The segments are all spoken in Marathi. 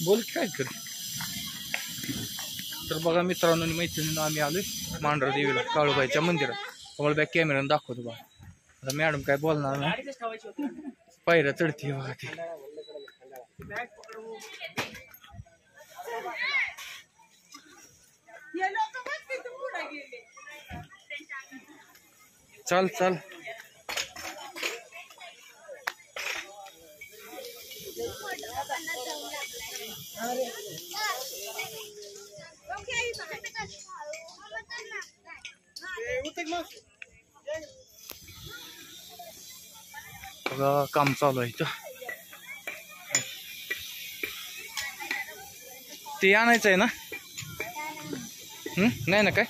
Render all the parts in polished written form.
बोल काय कर. तर बघा मित्रांनो मैत्रिणींना आम्ही आलोय मांढरा देवीला काळूबाईच्या मंदिरात. तुम्हाला बॅक कॅमेराने दाखवतो बघा. आता मॅडम काय बोलणार नाही. पायऱ्या चढती बघा ती. चल चल बघा काम चालू आहे इथं. ते आणायचं आहे ना. नाही ना काय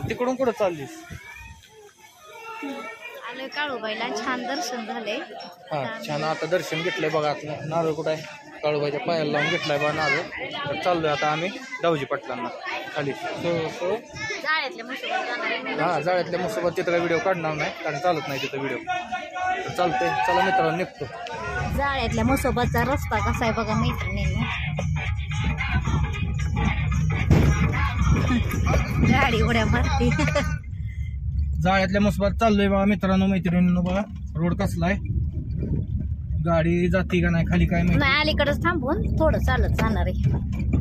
तिकडून कुठं चाललीस. आलोय काळूबाईला. छान दर्शन झाले. हा छान. आता दर्शन घेतलंय बघा. आता नारळ कुठं आहे. काळूबाईच्या पायाला लावून घेतलाय बघा नारळ. तर चाललोय आता आम्ही दावजी पाटलांना खाली. हा जाळ्यातल्या मुसोबत तिथं काही व्हिडिओ काढणार नाही कारण चालत नाही तिथं व्हिडिओ. तर चालतंय चला मित्रांनो निघतो. जाळ्यातल्या मुसोबतचा रस्ता कसा आहे बघा मैत्रिणींना. गाडी उड्या मारते. जाळ्यातल्या मुसोबत चाललोय बघा मित्रांनो मैत्रिणींनो. बघा रोड कसला आहे. गाडी जाते का नाही खाली काय माहिती. नाही अलीकडेच थांबून थोडं चालत जाणार आहे.